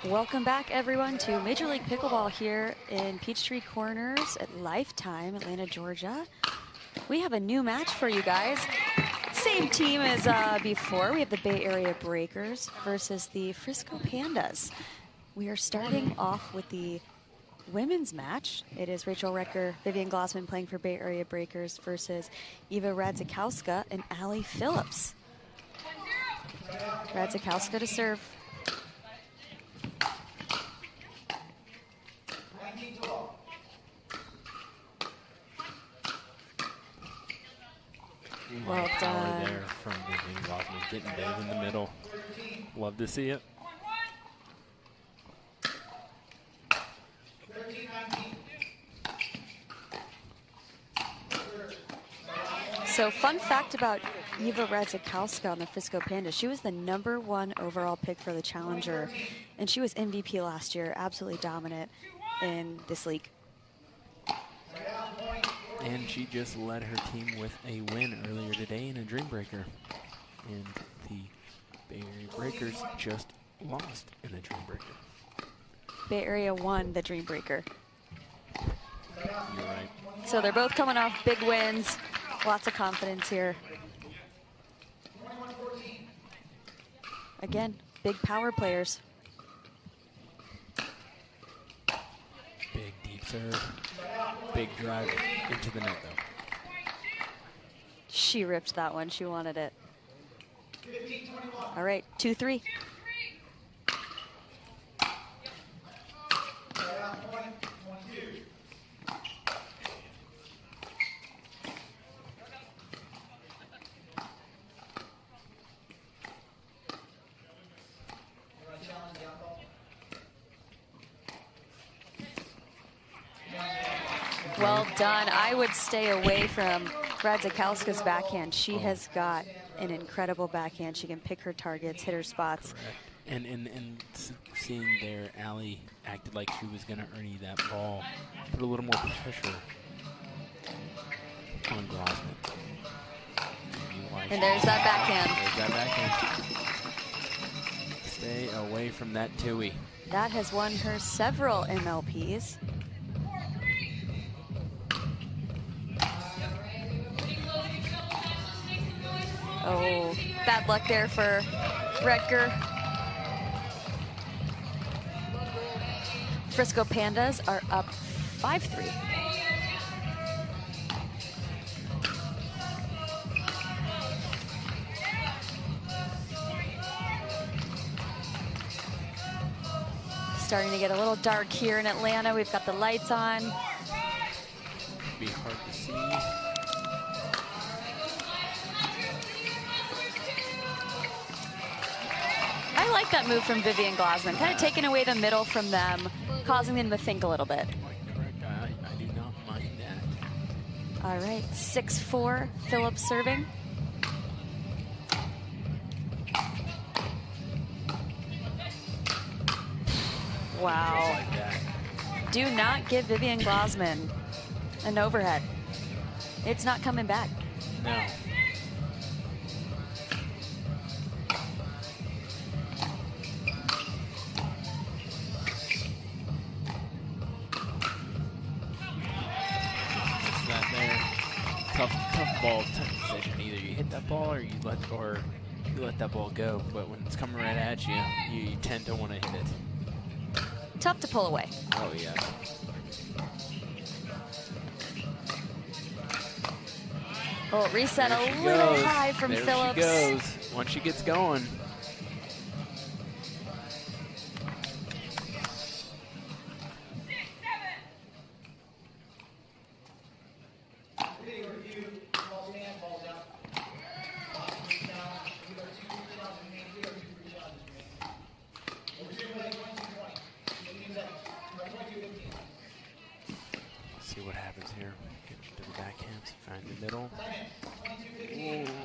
Welcome back, everyone, to Major League Pickleball here in Peachtree Corners at Lifetime, Atlanta, Georgia. We have a new match for you guys. Same team as before. We have the Bay Area Breakers versus the Frisco Pandas. We are starting off with the women's match. It is Rachel Recker, Vivian Glossman playing for Bay Area Breakers versus Eva Radzikowska and Allie Phillips. Radzikowska to serve. Well done. There from Vivian Glossman, getting Dave in the middle. Love to see it. So fun fact about Eva Radzikowska on the Frisco Pandas, she was the #1 overall pick for the Challenger, and she was MVP last year, absolutely dominant in this league. And she just led her team with a win earlier today in a Dream Breaker. And the Bay Area Breakers just lost in a Dream Breaker. Bay Area won the Dream Breaker. You're right. So they're both coming off big wins. Lots of confidence here. Again, big power players. Big deep serve. Big drive into the net, though. She ripped that one. She wanted it. All right, 2-3. Well done. I would stay away from Radzikowska's backhand. She has got an incredible backhand. She can pick her targets, hit her spots. Correct. And seeing there, Allie acted like she was going to earn you that ball, put a little more pressure on Glossman. And there's that backhand. There's that backhand. Stay away from that Tui. That has won her several MLPs. Oh, bad luck there for Recker. Frisco Pandas are up 5-3. Starting to get a little dark here in Atlanta. We've got the lights on. Be hard to see. I like that move from Vivian Glossman, kind of taking away the middle from them, causing them to think a little bit. Correct. I do not mind that. All right, 6-4, Phillips serving. Wow. Like that. Do not give Vivian Glossman an overhead. It's not coming back. No. Tough ball decision. Either you hit that ball or you let that ball go. But when it's coming right at you, you tend to want to hit it. Tough to pull away. Oh yeah. Oh, reset a little high from Phillips. There she goes. Once she gets going. See what happens here. Get to the backhands, find the middle.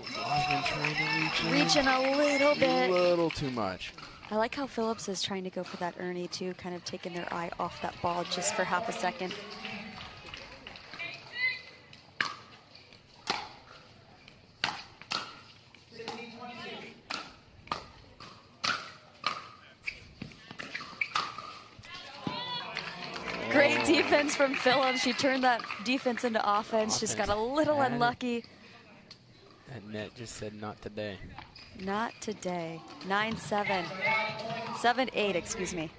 Glossman trying to reach in. Reaching a little bit. A little too much. I like how Phillips is trying to go for that Ernie too, kind of taking their eye off that ball just for half a second. Great defense from Phillips. She turned that defense into offense. Just got a little unlucky. That net just said not today. Not today. 9-7. 7-8, excuse me.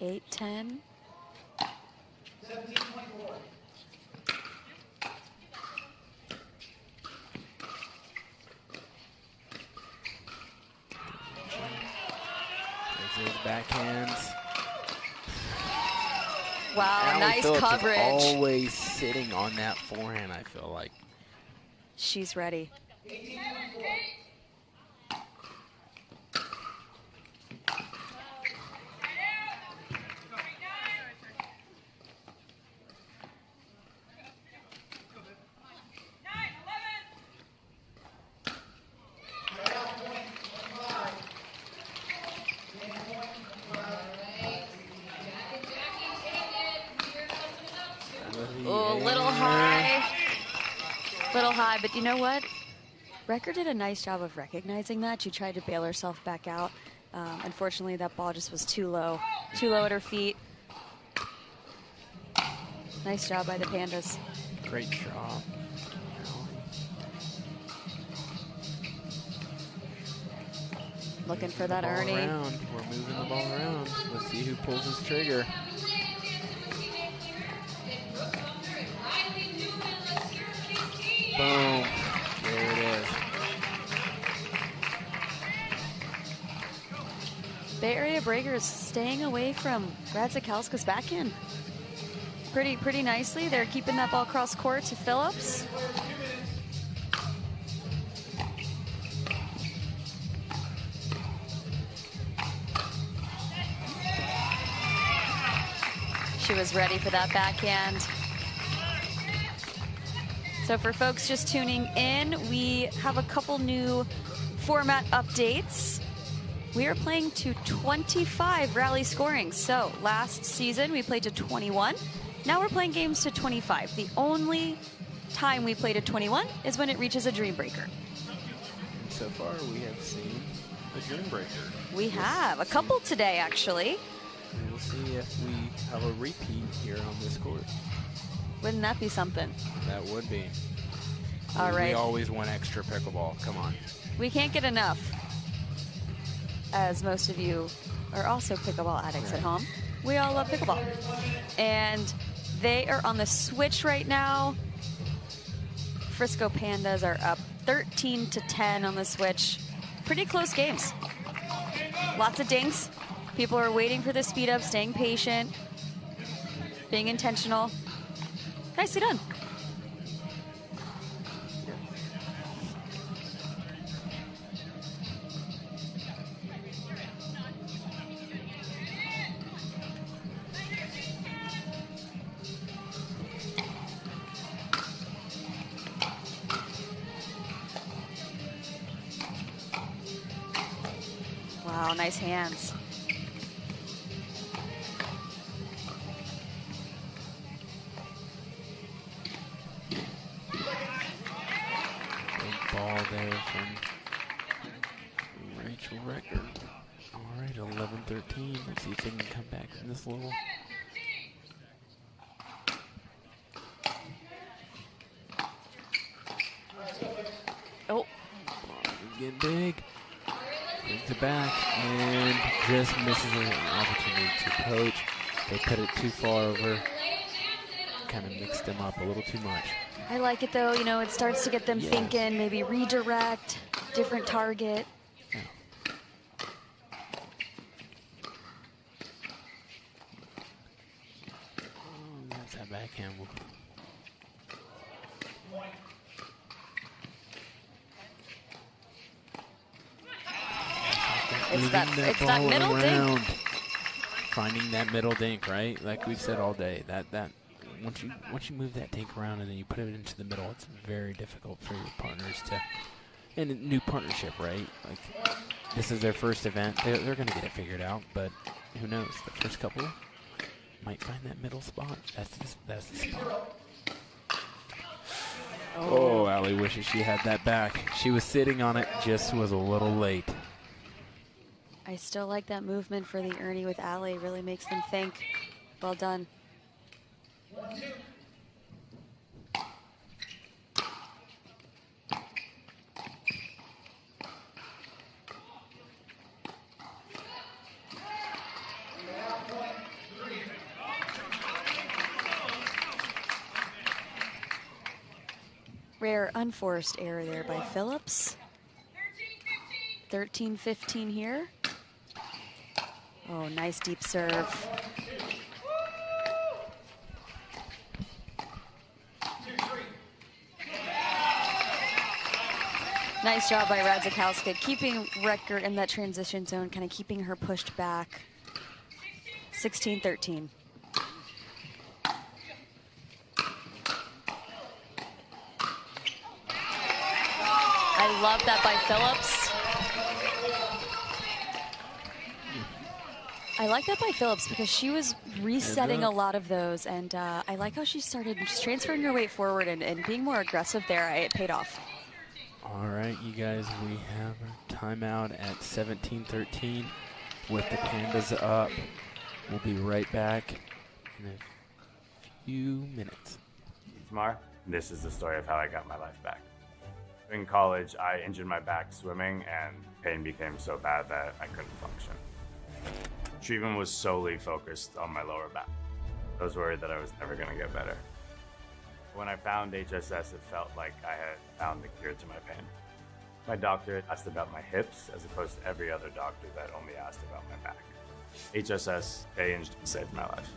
Eight, 10. 17-24. There's those backhands. Wow, Allie nice Phillips coverage. Is always sitting on that forehand, I feel like. She's ready. 18-24. Oh, little high. Little high, but you know what? Recker did a nice job of recognizing that. She tried to bail herself back out. Unfortunately, that ball just was too low at her feet. Nice job by the Pandas. Great job. Looking for that Ernie. Around. We're moving the ball around. Let's see who pulls his trigger. Boom. There it is. Bay Area Breakers staying away from Radzikowska's backhand. Pretty nicely. They're keeping that ball cross court to Phillips. She was ready for that backhand. So for folks just tuning in, we have a couple new format updates. We are playing to 25 rally scoring. So last season we played to 21. Now we're playing games to 25. The only time we play to 21 is when it reaches a dream breaker. So far we have seen a dream breaker. We have a couple today, actually. We'll see if we have a repeat here on this court. Wouldn't that be something? That would be. All right. We always want extra pickleball. Come on. We can't get enough, as most of you are also pickleball addicts at home. We all love pickleball. And they are on the switch right now. Frisco Pandas are up 13-10 on the switch. Pretty close games. Lots of dinks. People are waiting for the speed up, staying patient, being intentional. Nicely done. Wow, nice hands. Ball there from Rachel Recker. All right, 11-13. Let's see if they can come back from this little. Oh. Getting big. Brings it back and just misses an opportunity to poach. They put it too far over. Kind of mixed them up a little too much. I like it though, you know, it starts to get them thinking, maybe redirect, different target. Yeah. Oh, that's that backhand. It's that middle dink. Finding that middle dink, right? Like we've said all day, that once you move that dink around and then you put it into the middle, it's very difficult for your partners to. And a new partnership, right? Like this is their first event. They're going to get it figured out, but who knows? The first couple might find that middle spot. That's the spot. Oh, Allie wishes she had that back. She was sitting on it, just was a little late. I still like that movement for the Ernie with Allie. Really makes them think. Well done. Rare unforced error there by Phillips. 13-15 here. Oh, nice deep serve. Nice job by Radzikowska, keeping Recker in that transition zone, kind of keeping her pushed back. 16-13. I love that by Phillips. I like that by Phillips because she was resetting a lot of those, and I like how she started just transferring her weight forward and being more aggressive there. It paid off. All right, you guys, we have a timeout at 17-13 with the Pandas up. We'll be right back in a few minutes. Mar, this is the story of how I got my life back. In college, I injured my back swimming, and pain became so bad that I couldn't function. Treatment was solely focused on my lower back. I was worried that I was never going to get better. When I found HSS, it felt like I had found the cure to my pain. My doctor asked about my hips as opposed to every other doctor that only asked about my back. HSS changed and saved my life.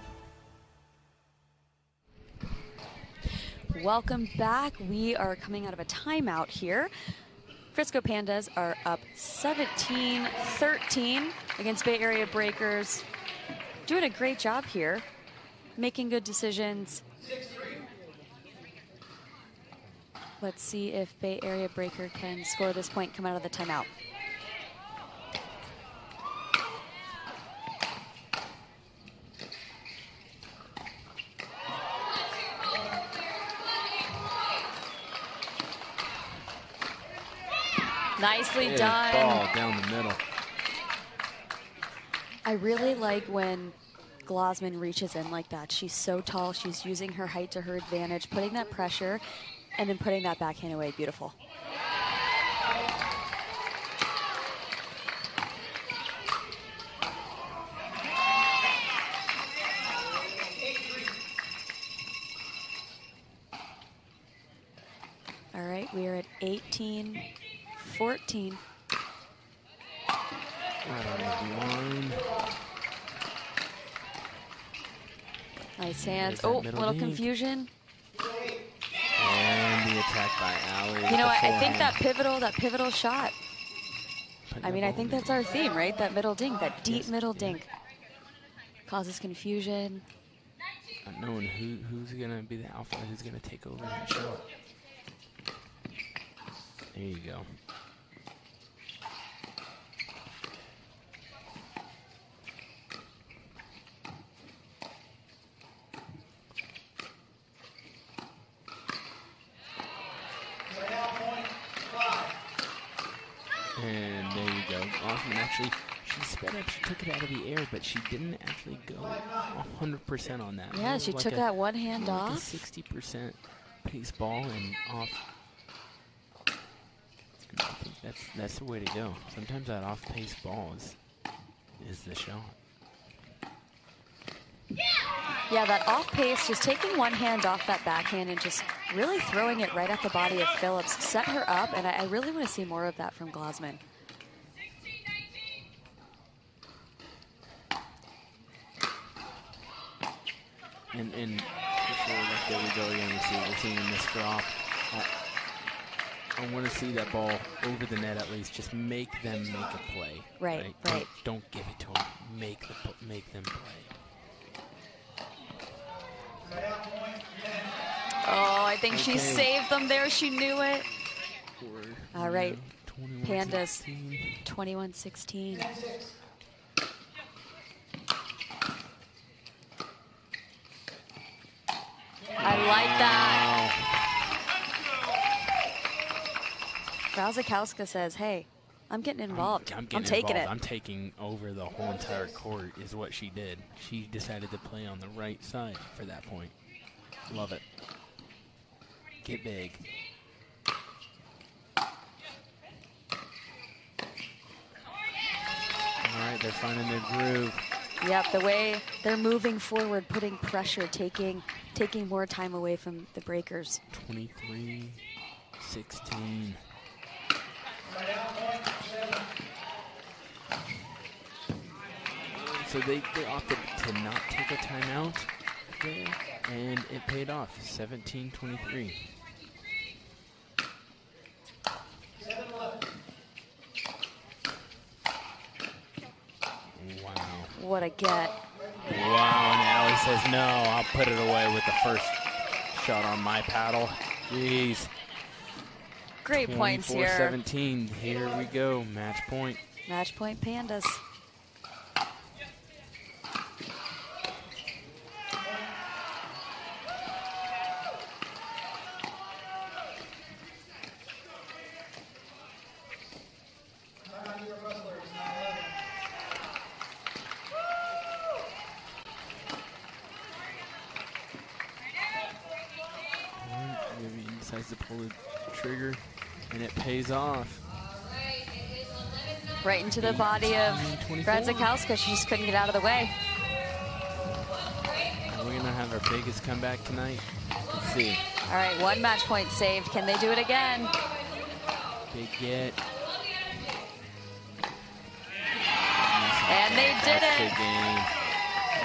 Welcome back. We are coming out of a timeout here. Frisco Pandas are up 17-13 against Bay Area Breakers. Doing a great job here, making good decisions. Let's see if Bay Area Breaker can score this point, come out of the timeout. Nicely done. Ball down the middle. I really like when Glosman reaches in like that. She's so tall. She's using her height to her advantage, putting that pressure, and then putting that backhand away. Beautiful. All right, we are at 18-14. Nice hands. Oh, little confusion. And the attack by Allie. You know, I think that pivotal shot. I mean, I think that's our theme, right? That middle dink, that deep middle dink. Causes confusion. Not knowing who's going to be the alpha, who's going to take over that shot. There you go. And there you go. Osman actually, she sped up, she took it out of the air, but she didn't actually go 100% on that. Yeah, she took that one hand off. Like a 60% pace ball and off. And I think that's the way to go. Sometimes that off-pace ball is the shot. Yeah, that off pace, just taking one hand off that backhand and just really throwing it right at the body of Phillips, set her up, and I really want to see more of that from Glosman. And before, like, there we go again. We're seeing this drop. I want to see that ball over the net at least. Just make them make a play. Right. Don't give it to them. Make them play. Oh, I think she saved them there. She knew it. All right. Pandas, 21-16. I like that. Brazakowska says, hey, I'm getting involved. I'm taking it. I'm taking over the whole entire court is what she did. She decided to play on the right side for that point. Love it. Get big. All right, they're finding their groove. Yep, the way they're moving forward, putting pressure, taking more time away from the breakers. 23-16. So they opted to not take a timeout there, and it paid off. 17-23. Wow. What a get. Wow, and Allie says, no, I'll put it away with the first shot on my paddle. Jeez. Great points here. 24-17, here we go, match point. Match point Pandas. Decides to pull the trigger, and it pays off. Right into the body of Brazakowska. She just couldn't get out of the way. Are we going to have our biggest comeback tonight? Let's see. All right, one match point saved. Can they do it again? Big get. And they did it. Good game.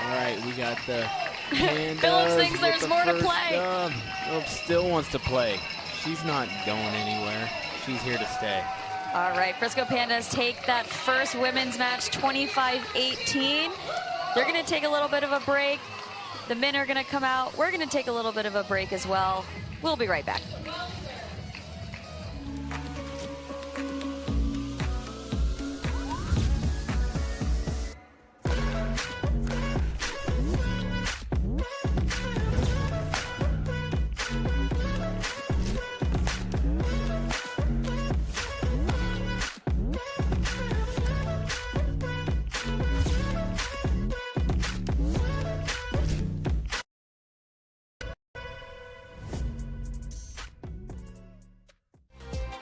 All right, we got the Pandas. Phillips thinks there's more to play. Phillips still wants to play. She's not going anywhere. She's here to stay. All right, Frisco Pandas take that first women's match 25-18. They're going to take a little bit of a break. The men are going to come out. We're going to take a little bit of a break as well. We'll be right back.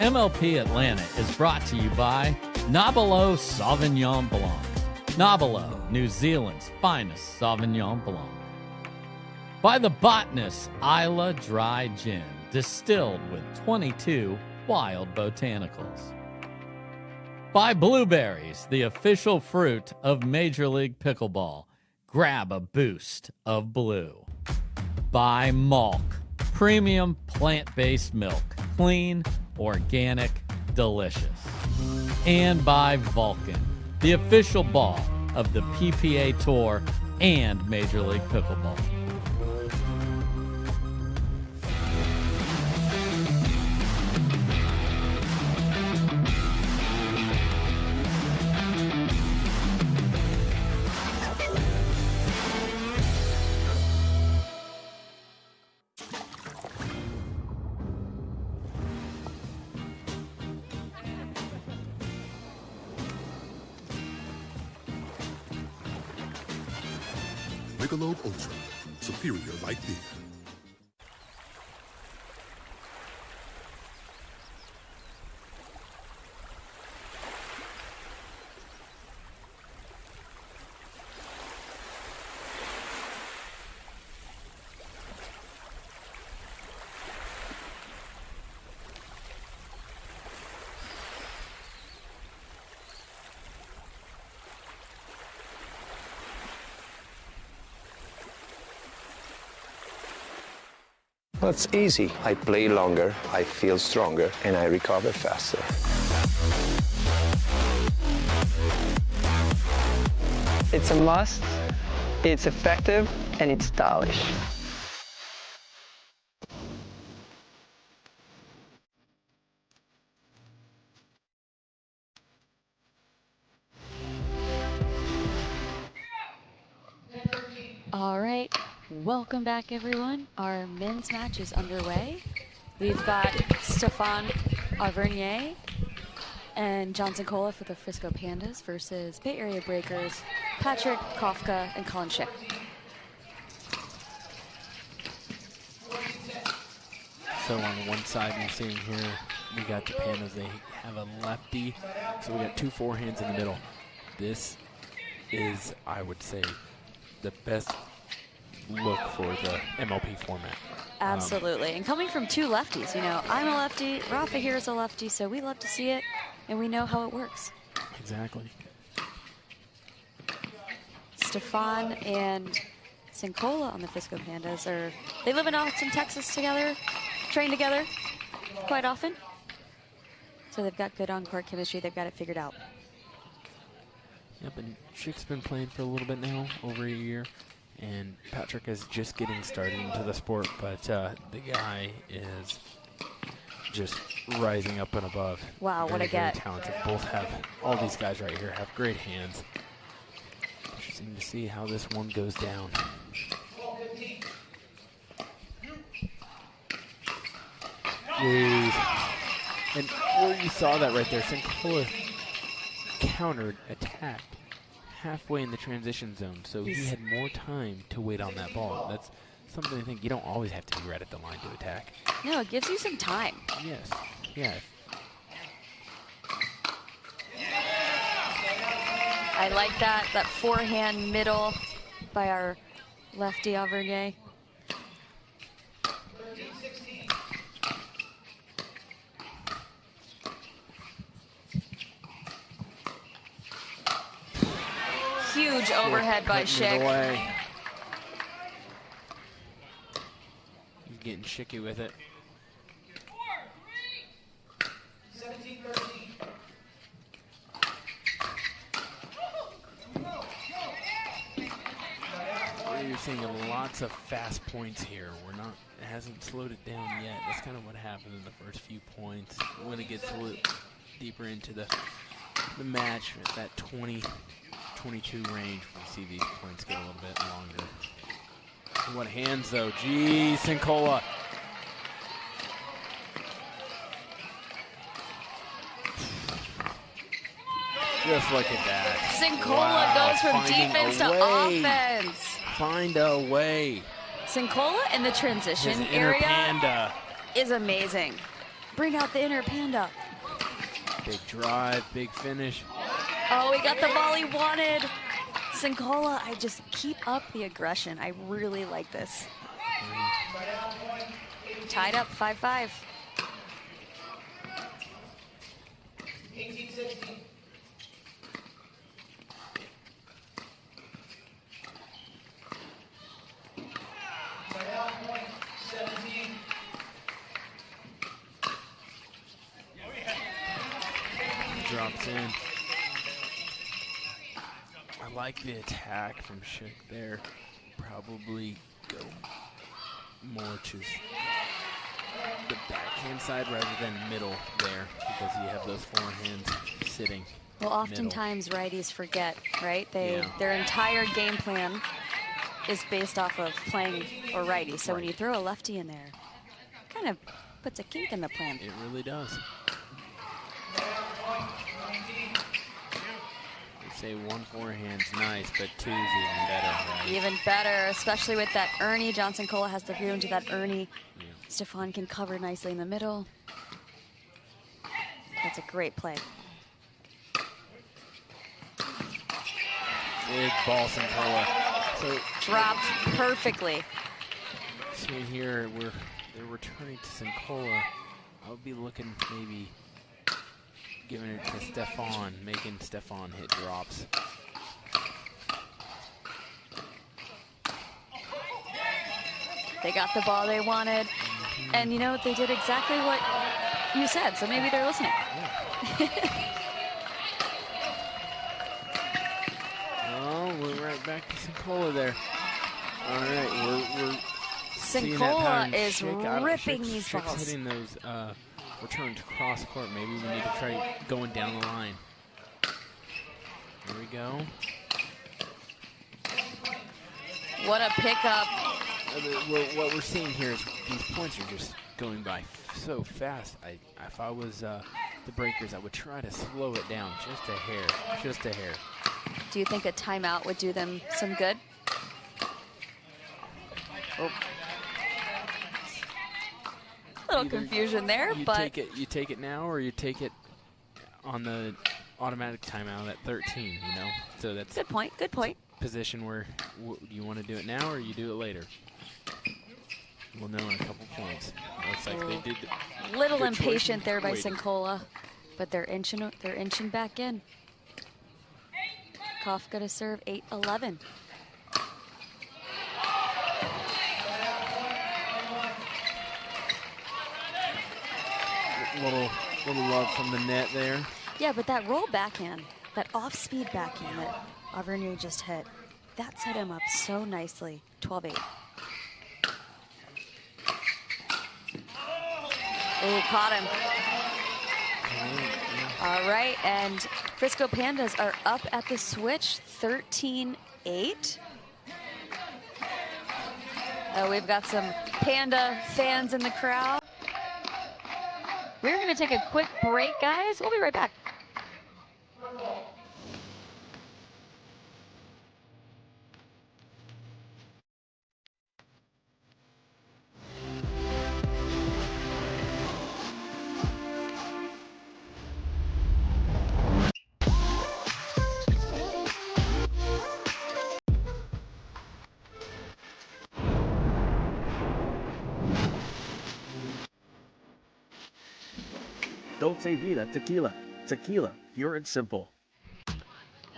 MLP Atlanta is brought to you by Nobilo Sauvignon Blanc. Nobilo, New Zealand's finest Sauvignon Blanc. By the Botanist Island Dry Gin, distilled with 22 wild botanicals. By Blueberries, the official fruit of Major League Pickleball. Grab a boost of blue. By MALK, premium plant-based milk. Clean, organic, delicious. And by Vulcan, the official ball of the PPA Tour and Major League Pickleball. Michelob ULTRA, superior light beer. Well, it's easy. I play longer, I feel stronger, and I recover faster. It's a must, it's effective, and it's stylish. All right, welcome back everyone. Our men's match is underway. We've got Stefan Auvergne and Johnson Cola for the Frisco Pandas versus Bay Area Breakers, Patrick Kafka and Colin Schick. So on one side you're seeing here, we got the Pandas, they have a lefty, so we got 2 forehands in the middle. This is, I would say, the best look for the MLP format. Absolutely, and coming from 2 lefties, you know, I'm a lefty, Rafa here is a lefty, so we love to see it, and we know how it works. Exactly. Stefan and Sincola on the Frisco Pandas they live in Austin, Texas together, train together quite often. So they've got good on-court chemistry, they've got it figured out. Yep, and Schick's been playing for a little bit now, over a year, and Patrick is just getting started into the sport, but the guy is just rising up and above. Wow, what a get. Very talented. Both have, all these guys right here have great hands. Interesting to see how this one goes down. And where you saw that right there, Sincola countered, attacked halfway in the transition zone, so he had more time to wait on that ball. That's something I think you don't always have to be right at the line to attack. No, it gives you some time. Yes, yeah. I like that forehand middle by our lefty Auvergne. Huge overhead by Schick. He's getting Schicky with it. You're seeing lots of fast points here. It hasn't slowed it down yet. That's kind of what happened in the first few points. When it gets a little deeper into the match, at that 20, 22 range, we see these points get a little bit longer. What hands though? Geez, Sincola. Just look at that. Sincola goes from defense to offense. Find a way. Sincola in the transition His inner area panda. is amazing. Bring out the inner panda. Big drive, big finish. Oh, he got the ball he wanted. Sincola, I just keep up the aggression. I really like this. Tied up 5-5. Drops in. I like the attack from Schick there. Probably go more to the backhand side rather than middle there, because you have those forehands sitting. Well, oftentimes righties forget, right? Yeah. Their entire game plan is based off of playing a righty. So when you throw a lefty in there, it kind of puts a kink in the plan. It really does. Say one forehand's nice, but two's even better. Right? Even better, especially with that Ernie. Johnson Cola has the freedom to that Ernie. Yeah. Stefan can cover nicely in the middle. That's a great play. Big ball, Sincola. So dropped perfectly. See here, they're returning to Sincola. I would be looking maybe giving it to Stefan, making Stefan hit drops. They got the ball they wanted. And, you know, they did exactly what you said, so maybe they're listening. Oh, we're right back to Sincola there. All right, we're seeing that Sincola pattern. is Schick out- ripping Schick's- these Schick's balls. hitting those returns cross court. Maybe we need to try going down the line. There we go. What a pickup. What we're seeing here is these points are just going by so fast. If I was the breakers, I would try to slow it down just a hair, just a hair. Do you think a timeout would do them some good? Oh. A little Either confusion there, you but you take it now, or you take it on the automatic timeout at 13. You know, so that's good point. Good point. position where you want to do it now or you do it later. We'll know in a couple points. Looks like they did. Little good choice impatient in there by waiting. Sincola, but they're inching back in. Kafka to serve 8-11. Little love from the net there. Yeah, but that roll backhand, that off-speed backhand that Auvergne just hit, that set him up so nicely. 12-8. Oh, caught him. All right, and Frisco Pandas are up at the switch, 13-8. We've got some Panda fans in the crowd. We're going to take a quick break, guys. We'll be right back. Dulce Vida, Tequila. Tequila, pure and simple.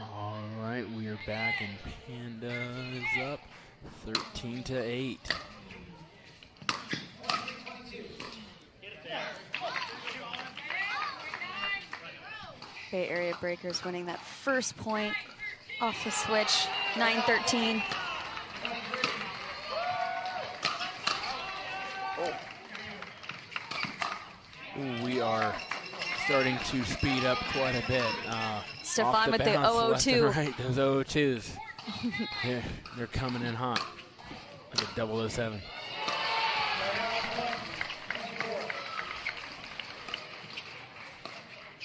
All right, we are back, and Panda is up 13-8. Bay Area Breakers winning that first point off the switch, 9-13. We are starting to speed up quite a bit. Stefan off with the bounce, left 002. and right, those 002s. they're coming in hot, like a 007.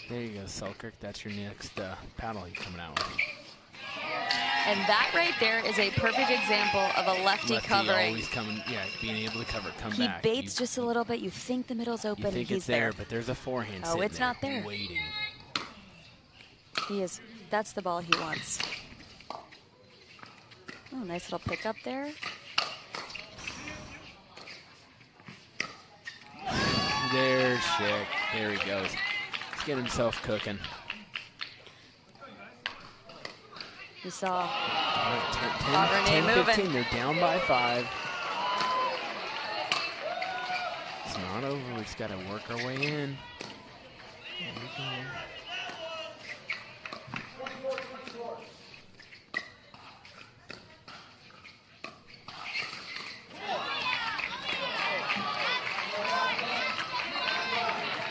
There you go, Selkirk. That's your next paddle you're coming out with. And that right there is a perfect example of a lefty covering. Always coming, yeah, being able to cover, come He back. baits just a little bit. You think the middle's open, You think and he's it's there, but there's a forehand. Oh, sitting it's not there. waiting. He is. That's the ball he wants. Oh, nice little pickup there. There's Schick. There he goes. He's getting himself cooking. You saw 10, moving. 15. They're down by 5. It's not over. We just got to work our way in. There we go.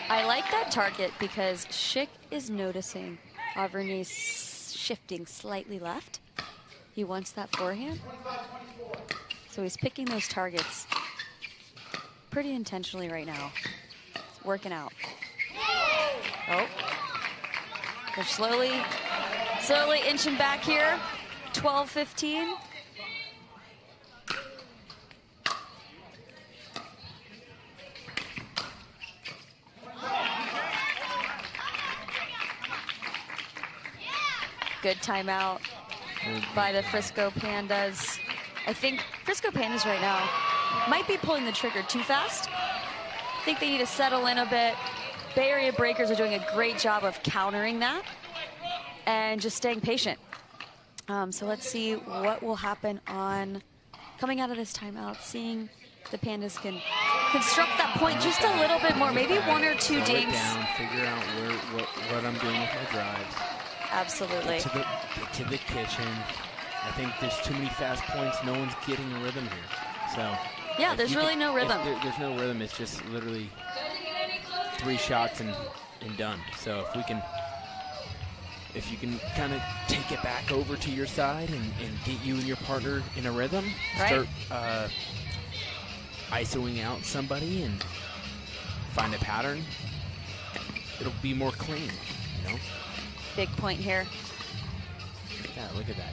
I like that target because Schick is noticing Auvergne's shifting slightly left. He wants that forehand. So he's picking those targets pretty intentionally right now. It's working out. Oh. They're slowly inching back here. 12-15. Good timeout by the Frisco Pandas. I think Frisco Pandas right now might be pulling the trigger too fast. I think they need to settle in a bit. Bay Area Breakers are doing a great job of countering that and just staying patient. So let's see what will happen on coming out of this timeout, seeing the Pandas can construct that point just a little bit more, maybe one or two Slow it dings. down, figure out what I'm doing with my drives. Absolutely. Get to the kitchen. I think there's too many fast points. No one's getting a rhythm here. So Yeah, there's really no rhythm. There's no rhythm. It's just literally 3 shots and done. So if you can kind of take it back over to your side and get you and your partner in a rhythm, Right. start ISOing out somebody and find a pattern, it'll be more clean, you know? Big point here. Yeah, look at that.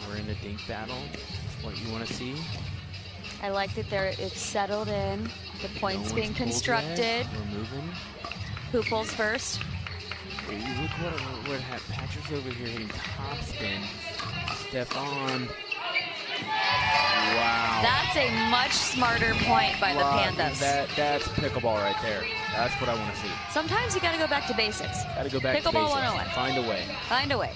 We're in a dink battle. That's what you want to see. I like that it's settled in. The points No being one's pulled constructed. yet. We're moving. Who pulls first? Hey, look what Patrick's over here hitting top spin. Stefan. Wow. That's a much smarter point by the Pandas. That's pickleball right there. That's what I want to see. Sometimes you got to go back to basics. Got to go back to Pickleball basics. 101. Find a way. Find a way.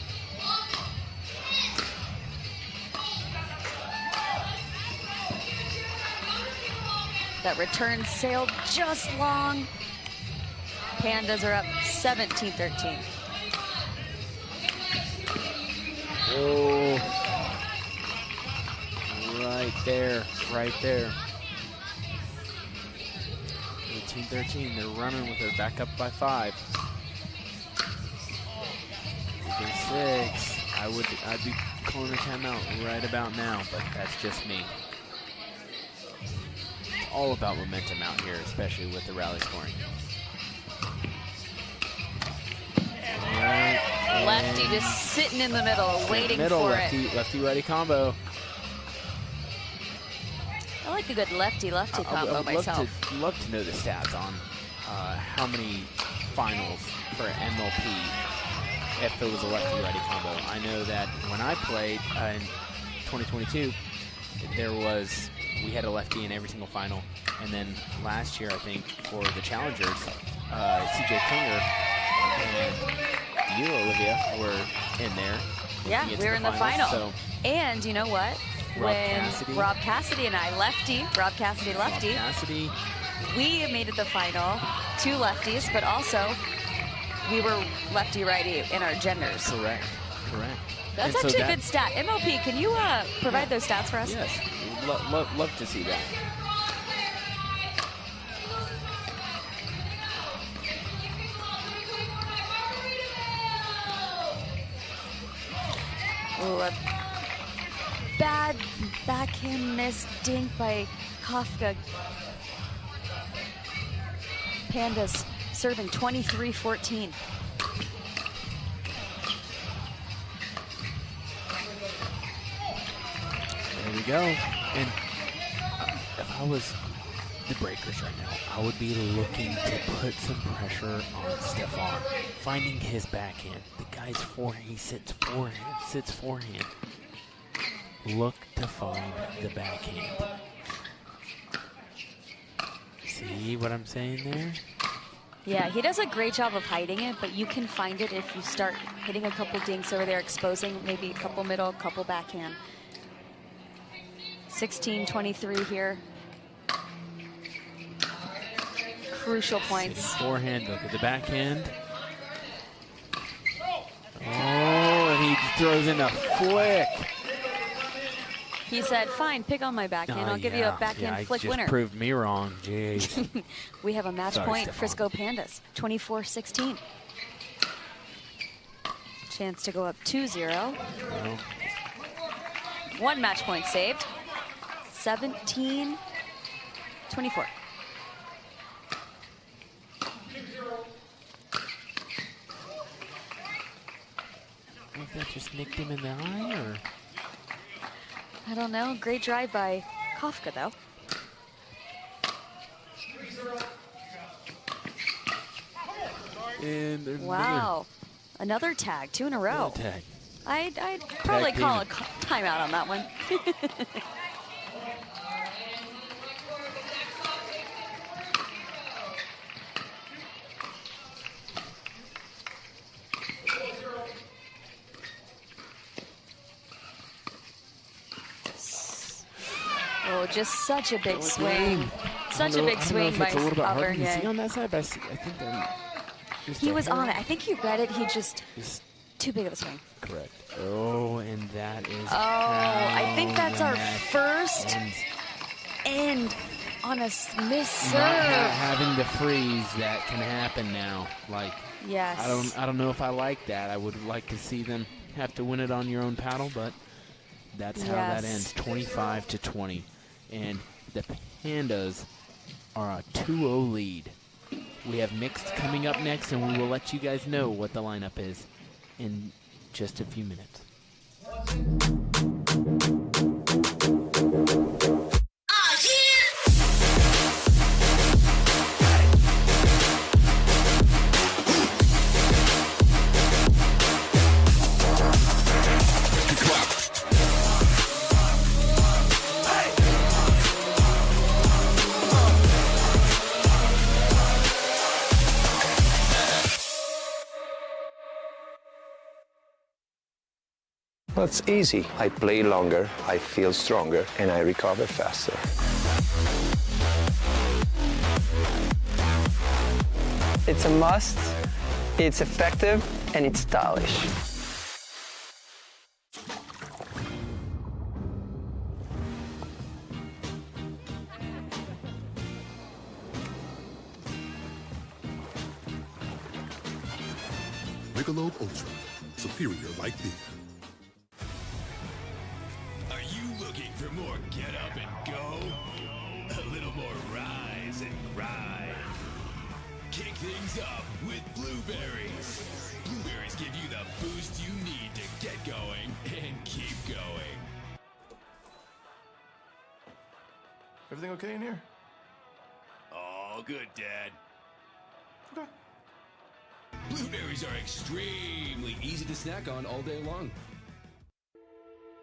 That return sailed just long. Pandas are up 17-13. Oh. Right there. Right there. 18-13. They're running with it. Back up by 5. 6. I'd be calling a timeout right about now, but that's just me. It's all about momentum out here, especially with the rally scoring. Right, Lefty just sitting in the middle, waiting for it. Lefty-righty combo. I like a good lefty-lefty combo myself. Love to know the stats on how many finals for MLP if it was a lefty-righty combo. I know that when I played in 2022, we had a lefty in every single final, and then last year I think for the challengers, CJ Klinger and you, Olivia, were in there. Yeah, we were in the final. So and you know what? Rob Cassidy and I, Rob Cassidy, lefty, we made it the final, 2 lefties, but also we were lefty-righty in our genders. Correct. That's actually a good stat. MLP, can you provide those stats for us? Yes, love to see that. Ooh, a bad backhand miss dink by Kafka. Pandas serving 23-14. There we go. And if I was the breakers right now, I would be looking to put some pressure on Stefan, finding his backhand. The guy's forehand, he sits forehand. Look to find the backhand. See what I'm saying there? Yeah, he does a great job of hiding it, but you can find it if you start hitting a couple dinks over there, exposing maybe a couple middle, couple backhand. 16-23 here. Crucial points. Forehand, look at the backhand. Oh, and he throws in a flick. He said, fine, pick on my backhand. I'll give you a backhand flick winner. Just proved me wrong, jeez. We have a match Sorry, point, Stefan. Frisco Pandas, 24-16. Chance to go up 2-0. Well, 1 match point saved. 17-24. I don't know if that just nicked him in the eye, or... I don't know. Great drive by Kafka, though. And there's Wow. Another tag, 2 in a row. another tag. I'd probably call a timeout on that one. just such a big swing. Such a big swing by It's a little bit hard to see Auvergne. on that side, but I think they're just He a was hair on it. off. I think he read it. He just Just too big of a swing. correct. Oh, and that is. Oh, I think that's our first ends. end on a missed serve. Not having the freeze that can happen now. Like, Yes. I don't know if I like that. I would like to see them have to win it on your own paddle, but that's how that Yes. ends, 25-20. And the Pandas are a 2-0 lead. We have mixed coming up next, and we will let you guys know what the lineup is in just a few minutes. Well, it's easy. I play longer, I feel stronger, and I recover faster. It's a must, it's effective, and it's stylish. Michelob ULTRA. Superior like beer. Are you looking for more get up and go? A little more rise and grind. Kick things up with Blueberries. Blueberries give you the boost you need to get going and keep going. Everything okay in here? All good, Dad. Okay. Blueberries are extremely easy to snack on all day long.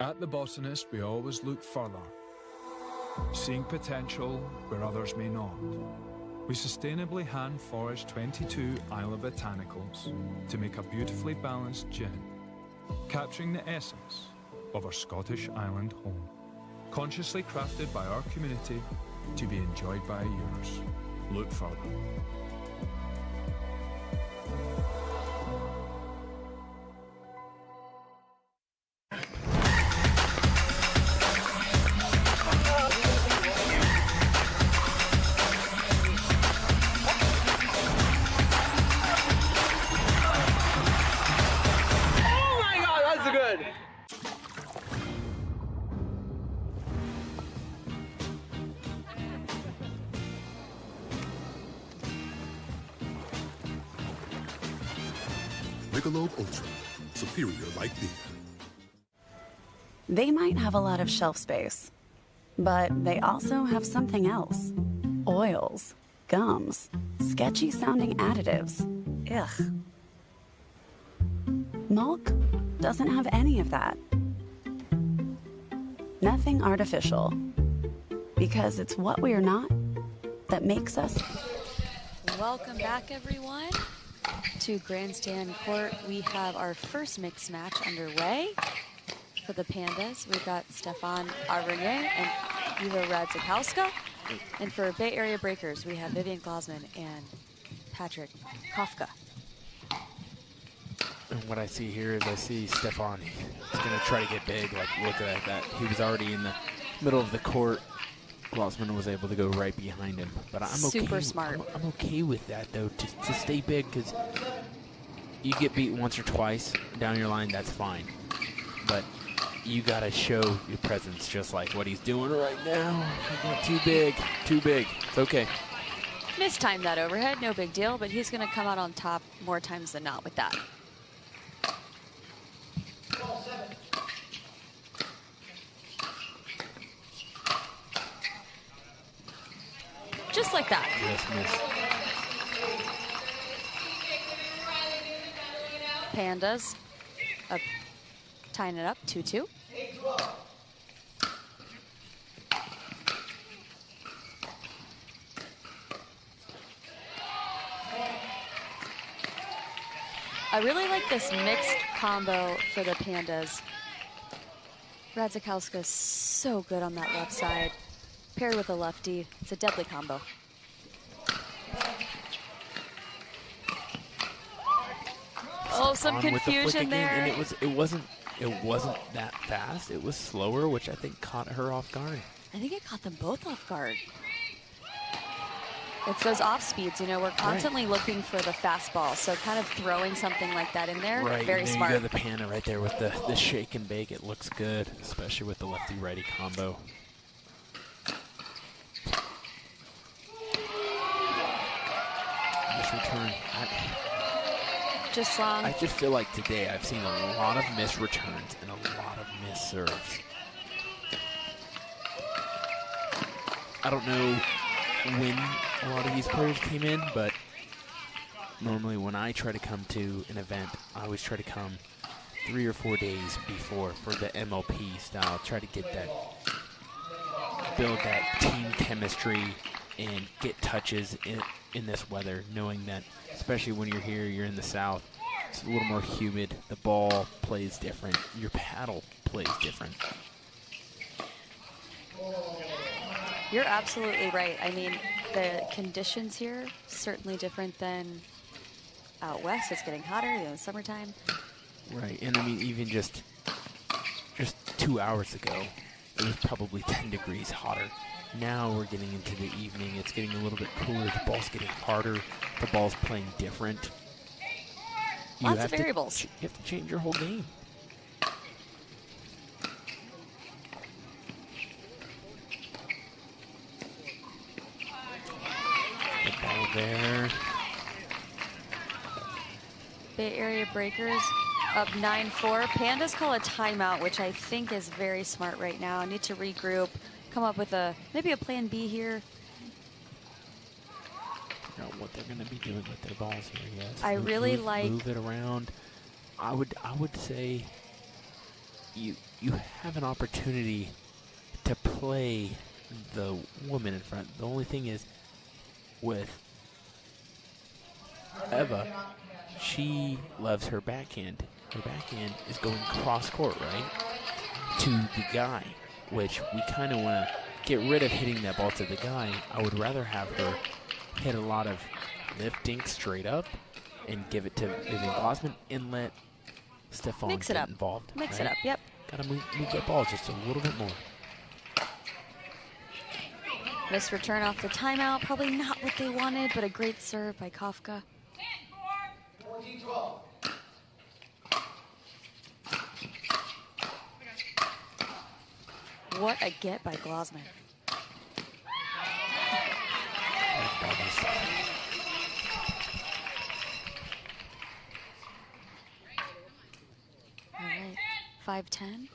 At The Botanist, we always look further, seeing potential where others may not. We sustainably hand forage 22 Isla botanicals to make a beautifully balanced gin, capturing the essence of our Scottish island home, consciously crafted by our community to be enjoyed by yours. Look further. Michelob ULTRA. Superior like beer. They might have a lot of shelf space, but they also have something else. Oils, gums, sketchy sounding additives. Ugh. MALK doesn't have any of that. Nothing artificial. Because it's what we are not that makes us. Welcome back, everyone, to Grandstand Court. We have our first mixed match underway for the Pandas. We've got Stefan Auvergne and Vida Radzikowska. And for Bay Area Breakers, we have Vivian Glausman and Patrick Kafka. And what I see here is I see Stefan. He's going to try to get big. Like, look at that. He was already in the middle of the court. Glausman was able to go right behind him. But I'm okay. Super smart. I'm okay with that, though, to stay big, because you get beat once or twice down your line, that's fine. But you got to show your presence, just like what he's doing right now. I got too big. Too big. It's okay. Mistimed that overhead, no big deal, but he's going to come out on top more times than not with that. Just like that. Yes, miss. Pandas up, tying it up, 2-2. I really like this mixed combo for the Pandas. Radzikowska's so good on that left side. paired with a lefty. It's a deadly combo. Oh, some On with the flick confusion again, there. and it wasn't that fast. It was slower, which I think caught her off guard. I think it caught them both off guard. It's those off speeds, you know, we're constantly looking for the fastball, so kind of throwing something like that in there, Right, very and there smart. you go, the Panda right there with the shake and bake. It looks good, especially with the lefty-righty combo. This return, just long. I just feel like today I've seen a lot of missed returns and a lot of missed serves. I don't know when a lot of these players came in, but normally when I try to come to an event, I always try to come 3 or 4 days before for the MLP style. Try to get that, build that team chemistry and get touches in this weather, knowing that, especially when you're here, you're in the south, it's a little more humid, the ball plays different, your paddle plays different. You're absolutely right. I mean, the conditions here certainly different than out west. It's getting hotter, you know, summertime. Right, and I mean, even just 2 hours ago, it was probably 10 degrees hotter. Now we're getting into the evening. It's getting a little bit cooler. The ball's getting harder. The ball's playing different. Lots of variables. You have to change your whole game. The ball there. Bay Area Breakers up 9-4. Pandas call a timeout, which I think is very smart right now. Need to regroup, come up with maybe a plan B here. Figure out what they're going to be doing with their balls here. Yes. I really like move it around. I would say you have an opportunity to play the woman in front. The only thing is with Eva, she loves her backhand. Her backhand is going cross court, right, to the guy, which we kind of want to get rid of hitting that ball to the guy. I would rather have her hit a lot of lifting straight up and give it to Vivian Glossman and let Stefan get involved. Mix right? it up, yep. Got to move that ball just a little bit more. Missed return off the timeout. Probably not what they wanted, but a great serve by Kafka. What a get by Glossman. All right, 5-10.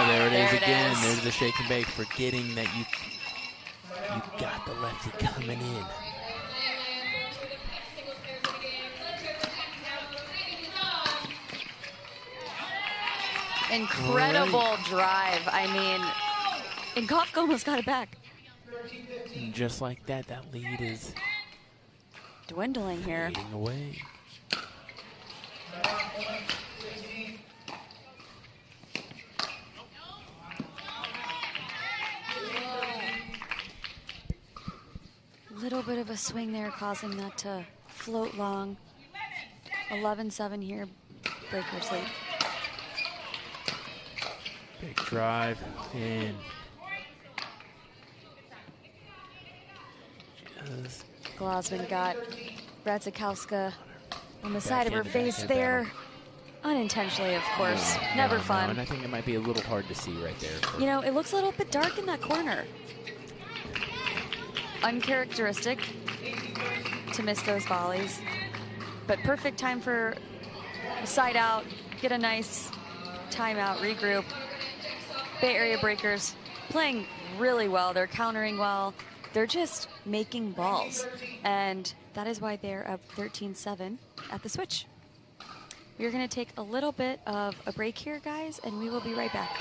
There it is again. is. There's the shake and bake, forgetting that you got the lefty coming in. Incredible drive. I mean, and Kafka almost got it back. And just like that, that lead is Dwindling here. fading away. Little bit of a swing there, causing that to float long. 11-7 here, Breakers lead. Big drive in. Just Glossman got Radzikowska on the side of her Backhand to face backhand there. battle. Unintentionally, of course. Never No, fun. and I think it might be a little hard to see right there. You know, it looks a little bit dark in that corner. Uncharacteristic to miss those volleys, but perfect time for a side out, get a nice timeout, regroup. Bay Area Breakers playing really well. They're countering well. They're just making balls, and that is why they're up 13-7 at the switch. We're going to take a little bit of a break here, guys, and we will be right back.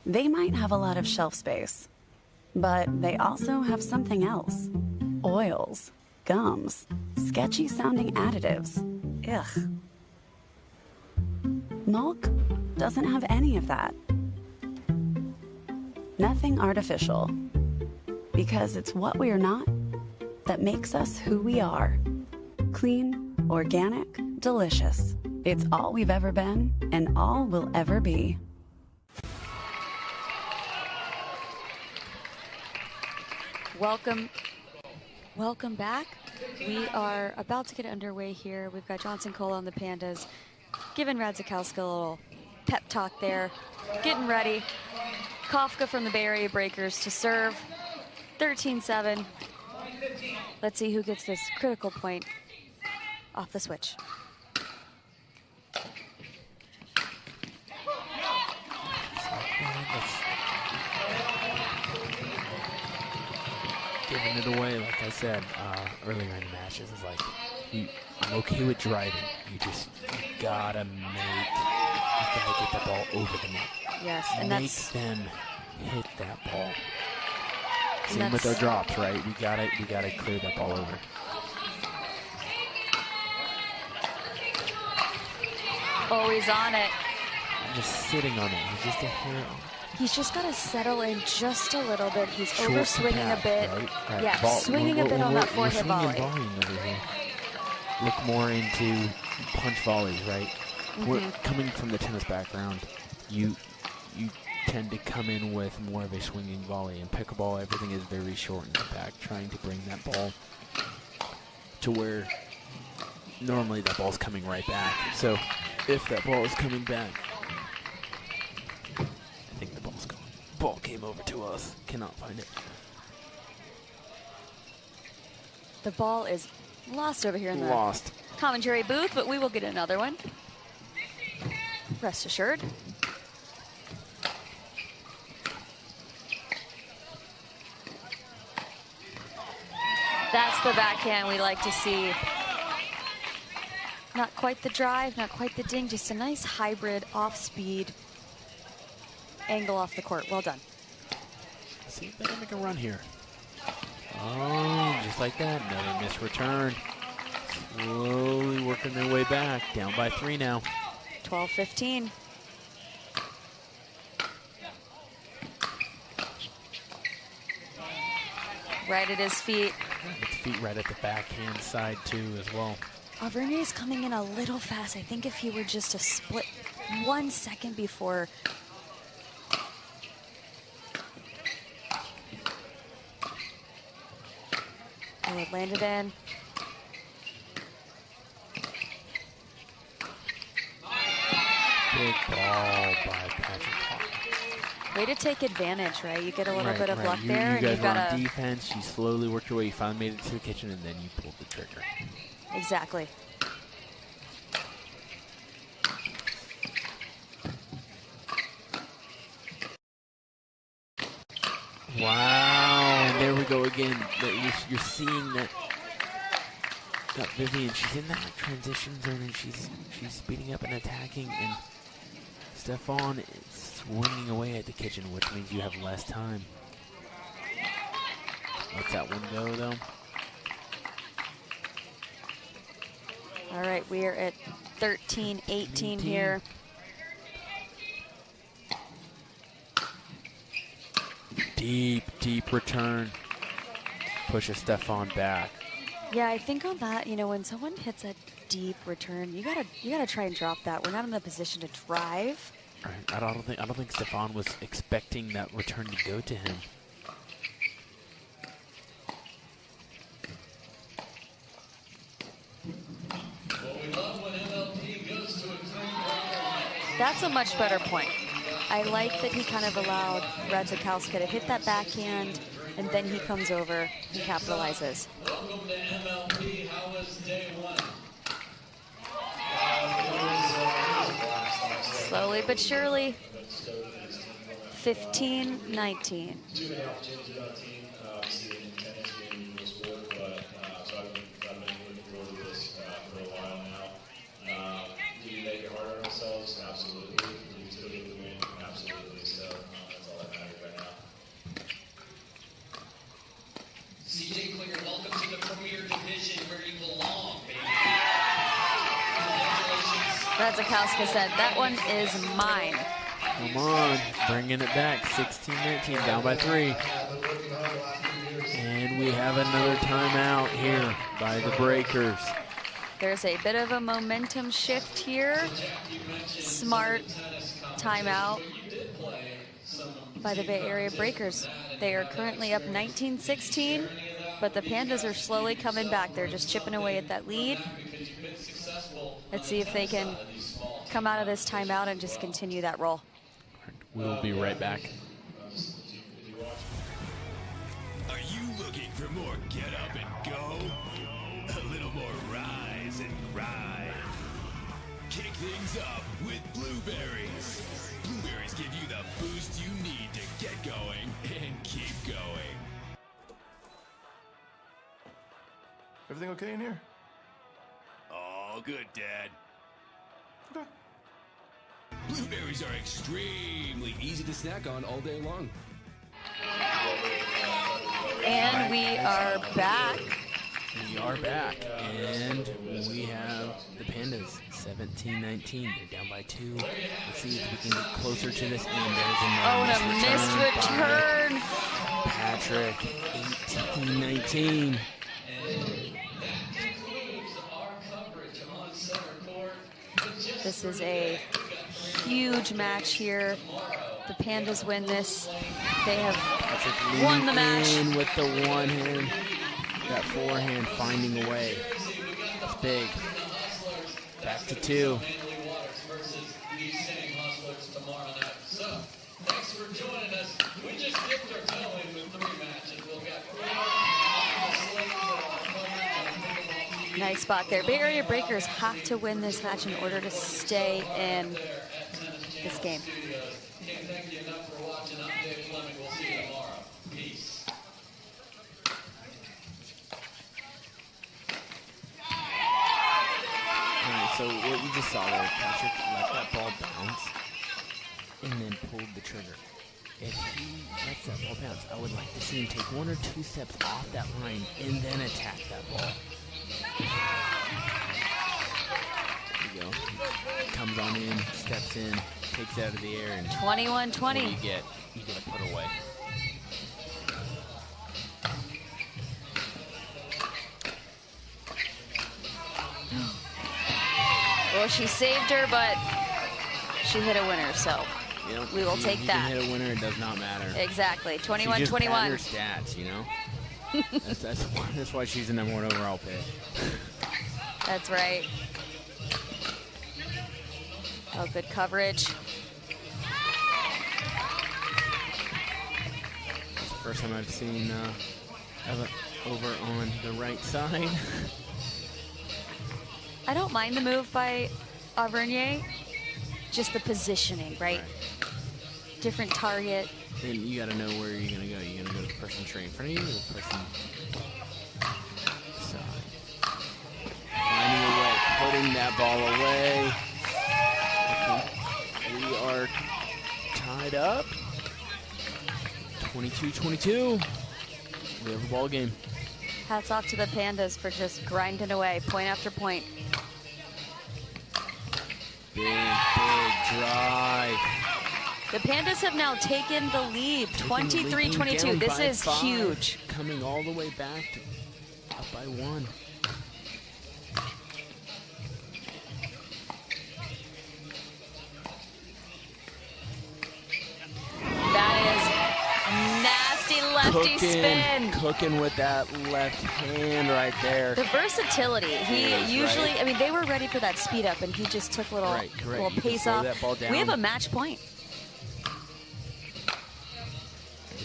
They might have a lot of shelf space, but they also have something else. Oils, gums, sketchy sounding additives. Ugh. MALK doesn't have any of that. Nothing artificial. Because it's what we are not that makes us who we are. Clean, organic, delicious. It's all we've ever been and all we'll ever be. Welcome back. We are about to get underway here. We've got Johnson Cola on the Pandas, giving Radzikowski a little pep talk there. Getting ready. Kafka from the Bay Area Breakers to serve. 13-7. Let's see who gets this critical point off the switch. Giving it away, like I said earlier in the matches, is like, I'm okay with driving. You gotta get the ball over the net. Yes, and make them hit that ball. Same with our drops, right? We gotta clear that ball over. Oh, he's on it. I'm just sitting on it. He's just a hair on it. He's just got to settle in just a little bit. He's Short over swinging a bit. Right? Yeah, swinging a bit on that forehand volley. Over here. Look more into punch volleys, right? We're coming from the tennis background. You tend to come in with more of a swinging volley. In pickleball, everything is very short in the back, trying to bring that ball to where normally that ball's coming right back. So if that ball is coming back, I think the ball's gone. Ball came over to us. Cannot find it. The ball is lost over here in the commentary booth, but we will get another one. Rest assured. That's the backhand we like to see. Not quite the drive, not quite the ding, just a nice hybrid off-speed angle off the court. Well done. Let's see if they can make a run here. Oh, just like that, another missed return. Slowly working their way back, down by 3 now. 12-15. Right at his feet. His feet right at the backhand side too as well. Vernier's coming in a little fast. I think if he were just a split 1 second before. Oh, it landed in. Big ball by Patrick. Way to take advantage, right? You get a little bit of luck you there, and guys you've got on defense. You slowly worked your way. You finally made it to the kitchen, and then you pulled the trigger. Exactly. Wow, and there we go again. You're seeing that Vivian, she's in that transition zone, and she's speeding up and attacking, and Stefan is swinging away at the kitchen, which means you have less time. Let that one go, though. All right, we are at 13-18 here. Deep return. Pushes Stefan back. Yeah, I think on that, you know, when someone hits a deep return, you gotta try and drop that. We're not in the position to drive. Right. I don't think Stefan was expecting that return to go to him. That's a much better point. I like that he kind of allowed Radzikowski to hit that backhand, and then he comes over and capitalizes. Welcome to MLP. How was day 1? Slowly but surely, 15-19. Too many opportunities on our team. Obviously, in tennis game was sport, but so I've been looking forward to this for a while now. Do we make it harder on ourselves? Absolutely. Do we still get the win? Absolutely. So that's all that matters right now. CJ Klinger, welcome to the Premier Division where you belong, baby. Zakowska said, that one is mine. Come on, bringing it back, 16-19, down by 3. And we have another timeout here by the Breakers. There's a bit of a momentum shift here. Smart timeout by the Bay Area Breakers. They are currently up 19-16, but the Pandas are slowly coming back. They're just chipping away at that lead. Let's see if they can come out of this timeout and just continue that roll. We'll be right back. Are you looking for more get up and go? A little more rise and grind. Kick things up with Blueberries. Blueberries give you the boost you need to get going and keep going. Everything okay in here? All good, Dad. Okay. Blueberries are extremely easy to snack on all day long. And we are back. We are back, and we have the Pandas, 17-19. They're down by 2. Let's see if we can get closer to this end. There's Oh, and a missed return. Patrick, 18-19. This is a huge match here. The Pandas win this. They have won the match. In with the one hand, that forehand finding a way. That's big. Back to 2. Thanks for joining us. We just dipped our toe in with 3 matches. We'll get Nice spot there. Bay Area Breakers have to win this match in order to stay in this game. Can't thank you enough for watching. I'm Dave Fleming. We'll see you tomorrow. Peace. All right, so what you just saw there, Patrick let that ball bounce and then pulled the trigger. If he lets that ball bounce, I would like to see him take 1 or 2 steps off that line and then attack that ball. There you go. He comes on in, steps in, takes it out of the air, and 21-20. What do you get? You get a put away. Well, she saved her, but she hit a winner, so Yep. we will take you that. Can hit a winner, it does not matter. Exactly, She just 21-21. padded her stats, you know? that's why she's the #1 overall pick. That's right. Oh, good coverage. That's the first time I've seen Eva over on the right side. I don't mind the move by Auvergne, just the positioning, right? Different target. And you got to know where you're going to go. You're going to go to the person straight in front of you or the person side. Finding a way, putting that ball away. Okay. We are tied up. 22-22. We have a ball game. Hats off to the Pandas for just grinding away, point after point. Big drive. The Pandas have now taken the lead, 23-22. This is huge. Coming all the way back to up by 1. That is nasty lefty spin. Cooking with that left hand right there. The versatility. He usually, I mean, they were ready for that speed up, and he just took a little pace off. That ball down. We have a match point.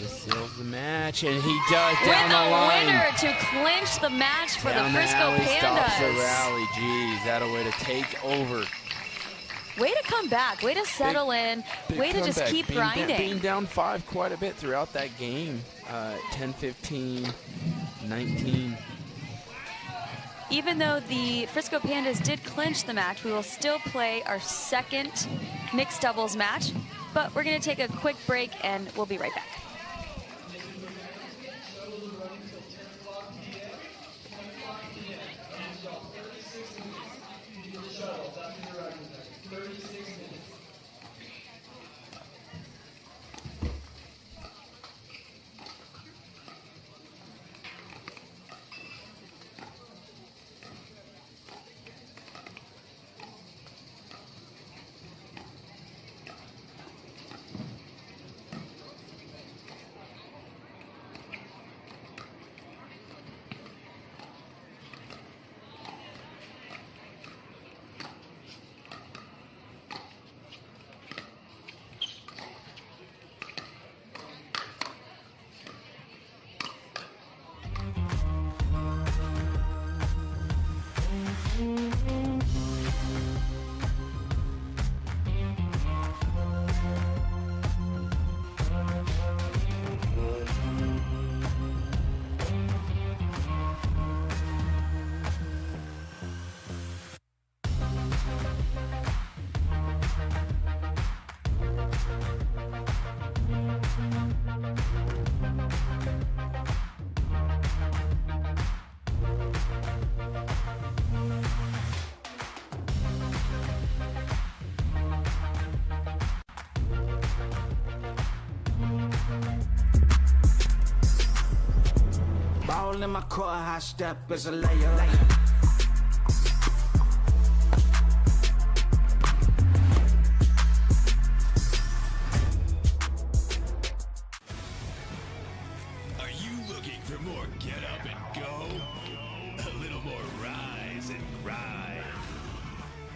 This seals the match, and he does down the line. Winner to clinch the match for the Frisco Pandas. Stops the rally. Geez, that a way to take over. Way to come back. Way to settle in. Way to just keep grinding. Being down 5 quite a bit throughout that game. 10-15, 19. Even though the Frisco Pandas did clinch the match, we will still play our second mixed doubles match. But we're going to take a quick break, and we'll be right back. roll in my quarter, high step is a layer. Are you looking for more get up and go? A little more rise and grind.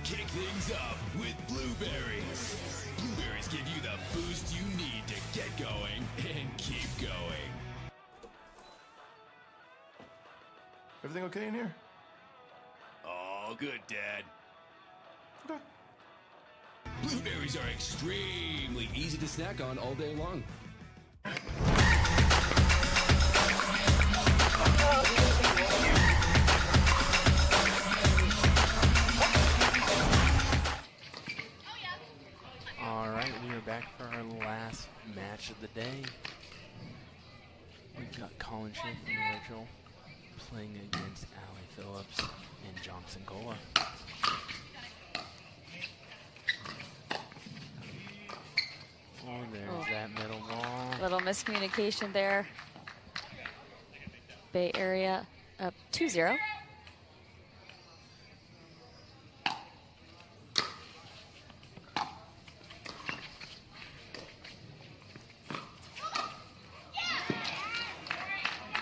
Kick things up with Blueberries. Blueberries give you the boost you need to get going and keep going. Everything okay in here? All good, Dad. Okay. Blueberries are extremely easy to snack on all day long. All right, we are back for our last match of the day. We've got Colin Schick and Rachel playing against Allie Phillips and Johnson Cola. Oh, there's that middle ball. Little miscommunication there. Bay Area up 2-0.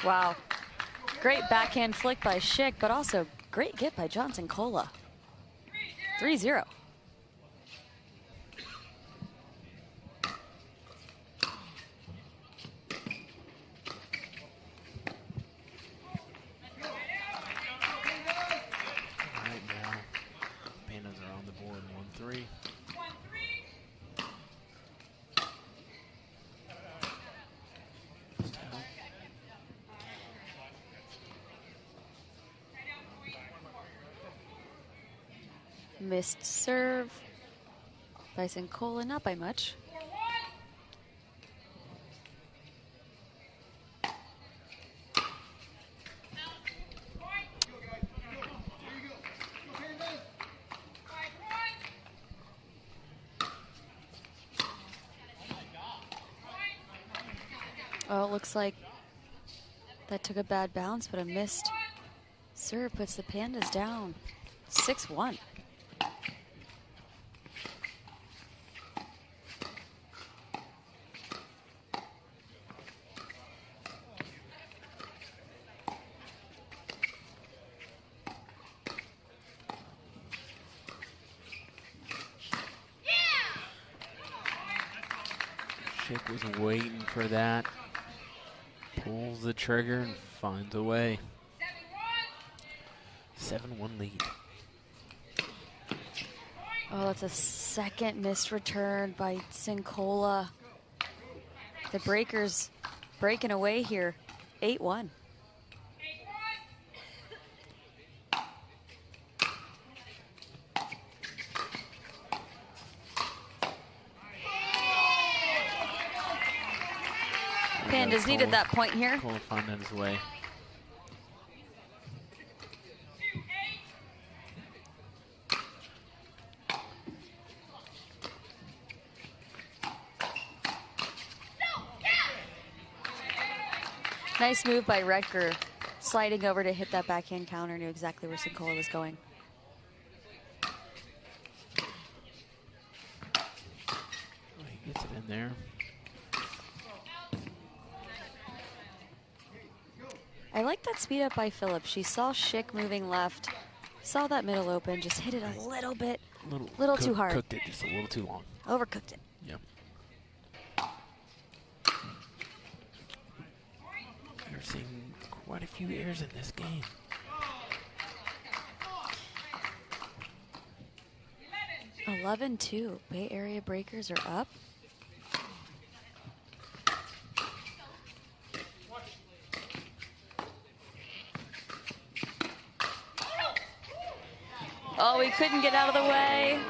Wow. Great backhand flick by Schick, but also great get by Johnson Cola. 3-0. Right now, Pandas are on the board 1-3. Missed serve by Sincola, not by much. Oh, it looks like that took a bad bounce, but a missed serve puts the Pandas down 6-1. Schick was waiting for that. Pulls the trigger and finds a way. 7-1 lead. Oh, that's a second missed return by Sincola. The Breakers breaking away here, 8-1. Pandas needed that point here. Cole finding his way. Nice move by Rutger, sliding over to hit that backhand counter, knew exactly where Sincola was going. Oh, he gets it in there. I like that speed up by Phillips. She saw Schick moving left, saw that middle open, just hit it a little bit, little too hard. Cooked it just a little too long. Overcooked it. Yep. You're seeing quite a few errors in this game. (11-2). Bay Area Breakers are up. Oh, we couldn't get out of the way.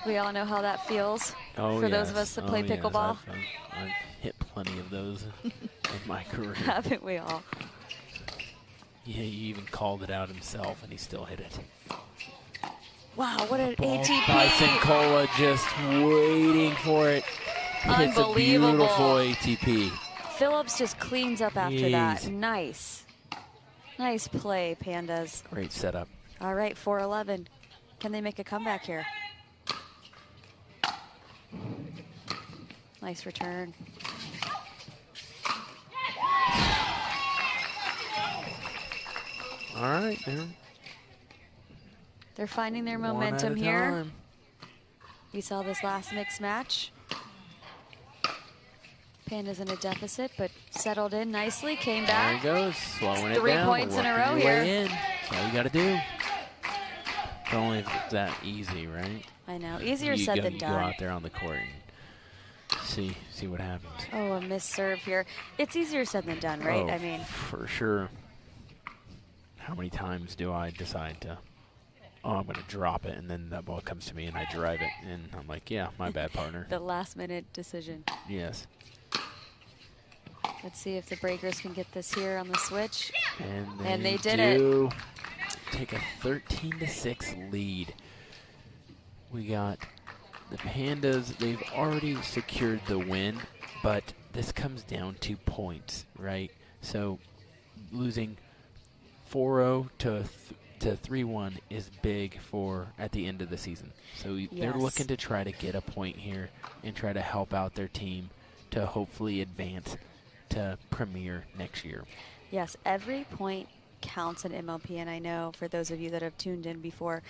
We all know how that feels for those of us that play pickleball. I've hit plenty of those in my career. Haven't we all? Yeah, he even called it out himself, and he still hit it. Wow, what an ATP. By Sincola, just waiting for it. It's a Unbelievable. beautiful ATP. Phillips just cleans up after that. Jeez. Nice. Nice play, Pandas. Great setup. All right, 4-11. Can they make a comeback here? Nice return. All right, man. They're finding their One momentum at a here. time. We saw this last mixed match. Pandas in a deficit, but settled in nicely, came There back. he goes, slowing it 3 down. points in a working row your way here. in. That's all you got to do. It's only if it's that easy, right? I know, easier you said go, than you done. go out there on the court and see what happens. Oh, a missed serve here. It's easier said than done, right? Oh, I mean, for sure. How many times do I decide to, oh, I'm going to drop it, and then that ball comes to me and I drive it, and I'm like, yeah, my bad, partner. the last minute decision. Yes. Let's see if the Breakers can get this here on the switch. And they did it. Take a 13-6 lead. We got the Pandas. They've already secured the win, but this comes down to points, right? So losing 4-0 to 3-1 is big for at the end of the season. So they're looking to try to get a point here and try to help out their team to hopefully advance to Premier next year. Yes, every point counts in MLP, and I know for those of you that have tuned in before,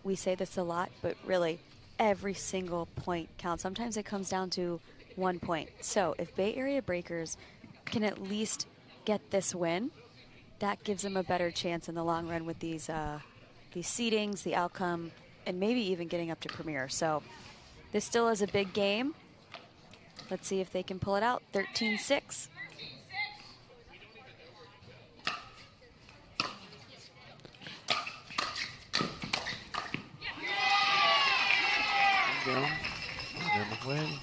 we say this a lot, but really every single point counts. Sometimes it comes down to 1 point. So if Bay Area Breakers can at least get this win, that gives them a better chance in the long run with these seedings, the outcome, and maybe even getting up to Premier. So this still is a big game. Let's see if they can pull it out. 13-6. Go. Away.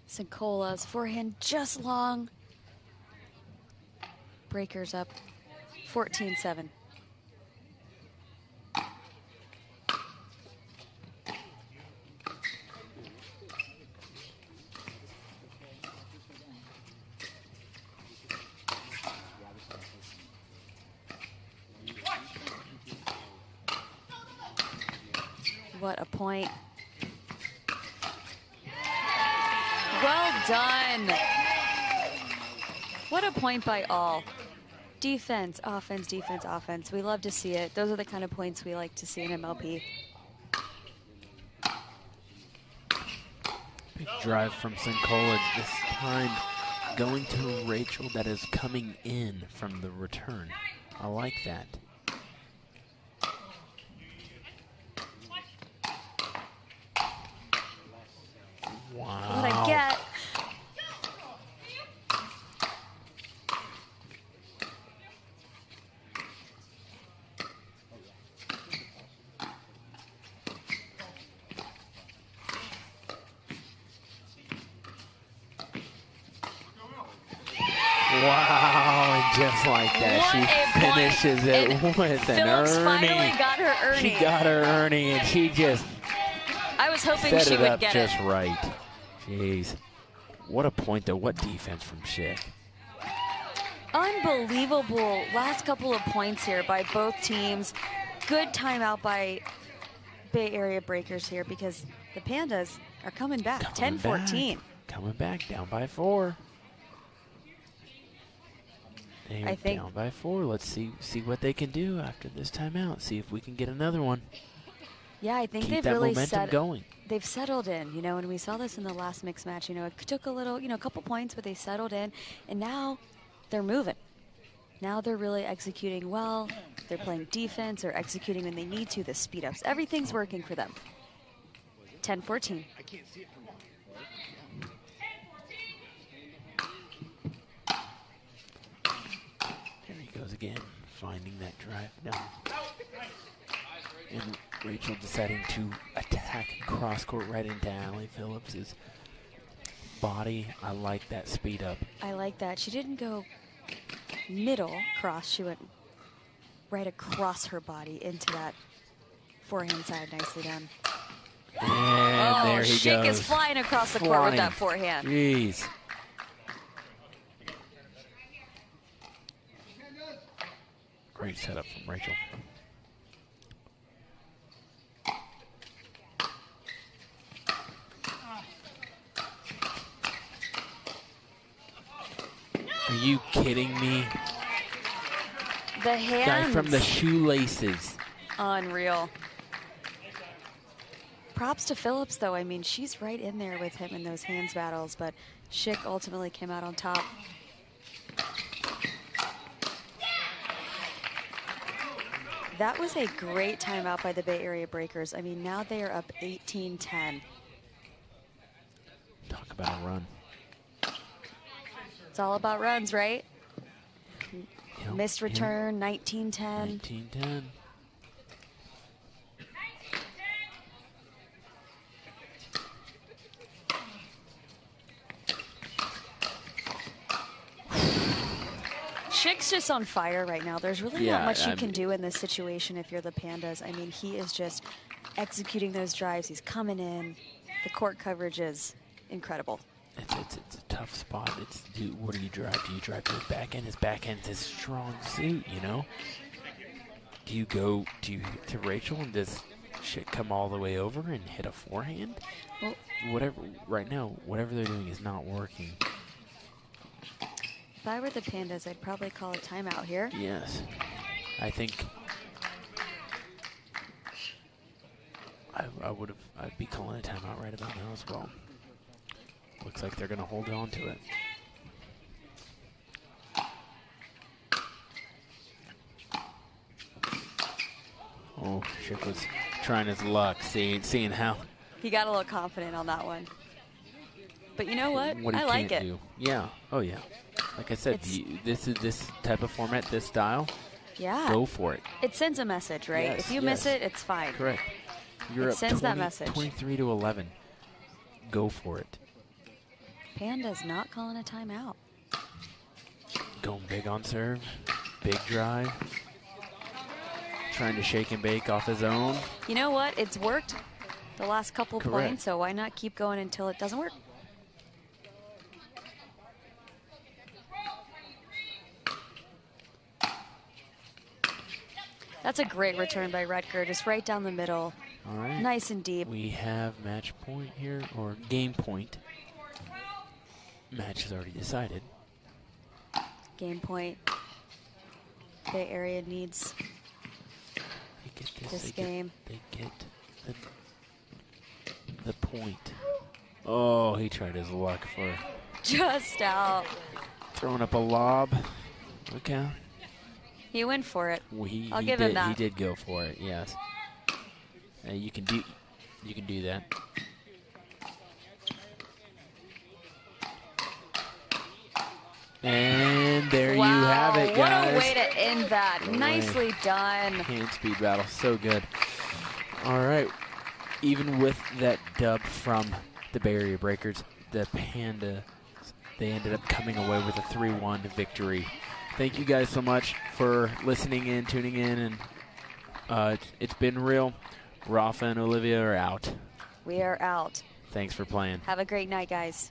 Sincola's forehand just long. Breakers up 14-7. What a point. Well done. What a point by all. Defense, offense, defense, offense. We love to see it. Those are the kind of points we like to see in MLP. Big drive from Sincola, this time going to Rachel that is coming in from the return. I like that. Wow. What I get. Wow, and just like that, she finishes it with an Phillips Ernie. finally got her Ernie. She got her Ernie, and she just I was hoping set she it would up get just it. right. Jeez. What a point, though. What defense from Schick. Unbelievable last couple of points here by both teams. Good timeout by Bay Area Breakers here because the Pandas are coming back. 10-14. Coming back, down by 4. They're I think down by 4. Let's see what they can do after this timeout. See if we can get another one. Yeah, I think Keep they've that really momentum going. They've settled in, you know, and we saw this in the last mixed match. You know, it took a little, you know, a couple points, but they settled in, and now they're moving. Now they're really executing well. They're playing defense or executing when they need to. The speed ups, everything's working for them. 10-14. There he goes again, finding that drive down. And Rachel deciding to attack cross court right into Allie Phillips's body. I like that speed up. I like that. She didn't go middle cross. She went right across her body into that forehand side. Nicely done. And there he Schick goes. is flying across the court with that forehand. Jeez. Great setup from Rachel. Are you kidding me? The hands. Guy from the shoelaces. Unreal. Props to Phillips, though. I mean, she's right in there with him in those hands battles, but Schick ultimately came out on top. That was a great timeout by the Bay Area Breakers. I mean, now they are up 18-10. Talk about a run. It's all about runs, right? Yep, Missed return, 19-10. 19-10. Schick's just on fire right now. There's really Yeah, not much you can do in this situation if you're the Pandas. I mean, he is just executing those drives. He's coming in. The court coverage is incredible. It's a tough spot. What do you drive? Do you drive to his backhand? His backhand's his strong suit, you know? Do you go to Rachel and does Schick come all the way over and hit a forehand? Well, right now, whatever they're doing is not working. if I were the Pandas, I'd probably call a timeout here. Yes. I think I'd be calling a timeout right about now as well. Looks like they're going to hold on to it. Oh, Schick was trying his luck, seeing how. He got a little confident on that one. But you know what? What he I like can't it. do. Yeah. Oh, yeah. Like I said, this type of format, this style. Yeah. Go for it. It sends a message, right? Yes, if you miss it, it's fine. Correct. You're It up sends that message. 23-11. Go for it. Panda's not calling a timeout. Going big on serve. Big drive. Trying to shake and bake off his own. You know what? It's worked the last couple Correct. points, so why not keep going until it doesn't work? That's a great return by Rutger, just right down the middle. All right. Nice and deep. We have match point here, or game point. Match is already decided. Game point. Bay Area needs this game. They get the point. Oh, he tried his luck for Just out. throwing up a lob. Okay. He went for it. I'll He give did, him that. He did go for it. Yes. You can do that. And there you have it, guys. What a way to end that. Nicely done. Hand speed battle, so good. All right. Even with that dub from the Bay Area Breakers, the Pandas, they ended up coming away with a 3-1 victory. Thank you guys so much for listening in, tuning in, and it's been real. Rafa and Olivia are out. We are out. Thanks for playing. Have a great night, guys.